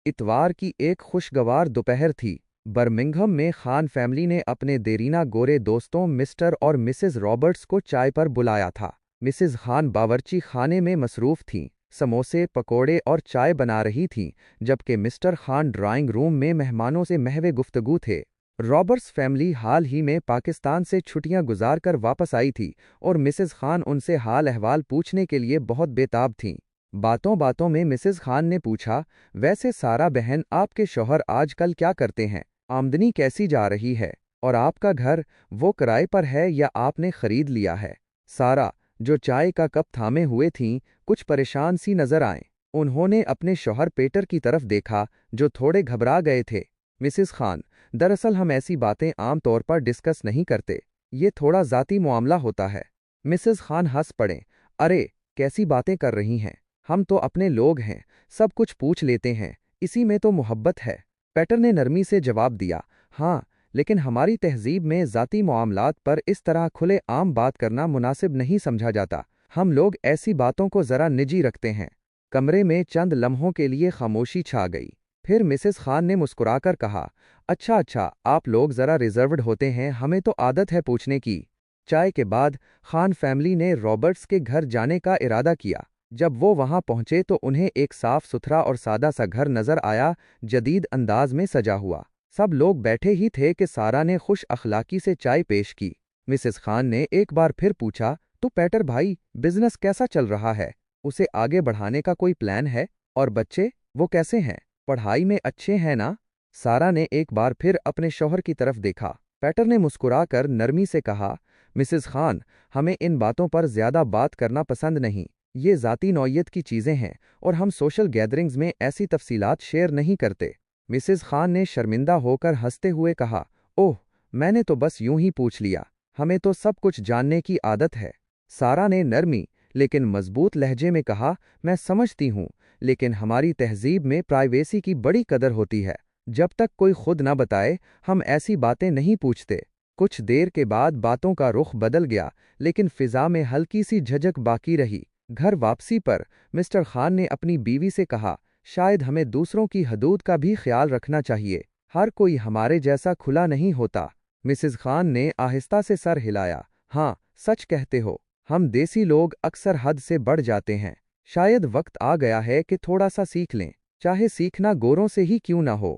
اتوار کی ایک خوشگوار دوپہر تھی۔ برمنگھم میں خان فیملی نے اپنے دیرینہ گورے دوستوں مسٹر اور مسز رابرٹس کو چائے پر بلایا تھا۔ مسز خان باورچی خانے میں مصروف تھیں، سموسے، پکوڑے اور چائے بنا رہی تھیں، جبکہ مسٹر خان ڈرائنگ روم میں مہمانوں سے محو گفتگو تھے۔ رابرٹس فیملی حال ہی میں پاکستان سے چھٹیاں گزار کر واپس آئی تھی اور مسز خان ان سے حال احوال پوچھنے کے لیے بہت بے تاب تھیں۔ باتوں باتوں میں مسز خان نے پوچھا، ویسے سارا بہن، آپ کے شوہر آج کل کیا کرتے ہیں؟ آمدنی کیسی جا رہی ہے؟ اور آپ کا گھر وہ کرائے پر ہے یا آپ نے خرید لیا ہے؟ سارا، جو چائے کا کپ تھامے ہوئے تھیں، کچھ پریشان سی نظر آئیں۔ انہوں نے اپنے شوہر پیٹر کی طرف دیکھا جو تھوڑے گھبرا گئے تھے۔ مسز خان، دراصل ہم ایسی باتیں عام طور پر ڈسکس نہیں کرتے، یہ تھوڑا ذاتی معاملہ ہوتا ہے۔ مسز خان ہنس پڑیں، ارے کیسی باتیں کر رہی ہیں، ہم تو اپنے لوگ ہیں، سب کچھ پوچھ لیتے ہیں، اسی میں تو محبت ہے۔ پیٹر نے نرمی سے جواب دیا، ہاں، لیکن ہماری تہذیب میں ذاتی معاملات پر اس طرح کھلے عام بات کرنا مناسب نہیں سمجھا جاتا، ہم لوگ ایسی باتوں کو ذرا نجی رکھتے ہیں۔ کمرے میں چند لمحوں کے لیے خاموشی چھا گئی، پھر مسز خان نے مسکرا کر کہا، اچھا، آپ لوگ ذرا ریزروڈ ہوتے ہیں، ہمیں تو عادت ہے پوچھنے کی۔ چائے کے بعد خان فیملی نے رابرٹس کے گھر جانے کا ارادہ کیا۔ جب وہ وہاں پہنچے تو انہیں ایک صاف ستھرا اور سادہ سا گھر نظر آیا، جدید انداز میں سجا ہوا۔ سب لوگ بیٹھے ہی تھے کہ سارا نے خوش اخلاقی سے چائے پیش کی۔ مسز خان نے ایک بار پھر پوچھا، تو پیٹر بھائی، بزنس کیسا چل رہا ہے؟ اسے آگے بڑھانے کا کوئی پلان ہے؟ اور بچے، وہ کیسے ہیں؟ پڑھائی میں اچھے ہیں نا؟ سارا نے ایک بار پھر اپنے شوہر کی طرف دیکھا۔ پیٹر نے مسکرا کر نرمی سے کہا، مسز خان، ہمیں ان باتوں پر زیادہ بات کرنا پسند نہیں، یہ ذاتی نوعیت کی چیزیں ہیں اور ہم سوشل گیدرنگز میں ایسی تفصیلات شیئر نہیں کرتے۔ مسز خان نے شرمندہ ہو کر ہنستے ہوئے کہا، اوہ، میں نے تو بس یوں ہی پوچھ لیا، ہمیں تو سب کچھ جاننے کی عادت ہے۔ سارا نے نرمی لیکن مضبوط لہجے میں کہا، میں سمجھتی ہوں، لیکن ہماری تہذیب میں پرائیویسی کی بڑی قدر ہوتی ہے، جب تک کوئی خود نہ بتائے ہم ایسی باتیں نہیں پوچھتے۔ کچھ دیر کے بعد باتوں کا رخ بدل گیا، لیکن فضا میں ہلکی سی جھجک باقی رہی۔ گھر واپسی پر مسٹر خان نے اپنی بیوی سے کہا، شاید ہمیں دوسروں کی حدود کا بھی خیال رکھنا چاہیے، ہر کوئی ہمارے جیسا کھلا نہیں ہوتا۔ مسز خان نے آہستہ سے سر ہلایا، ہاں، سچ کہتے ہو، ہم دیسی لوگ اکثر حد سے بڑھ جاتے ہیں۔ شاید وقت آ گیا ہے کہ تھوڑا سا سیکھ لیں، چاہے سیکھنا گوروں سے ہی کیوں نہ ہو۔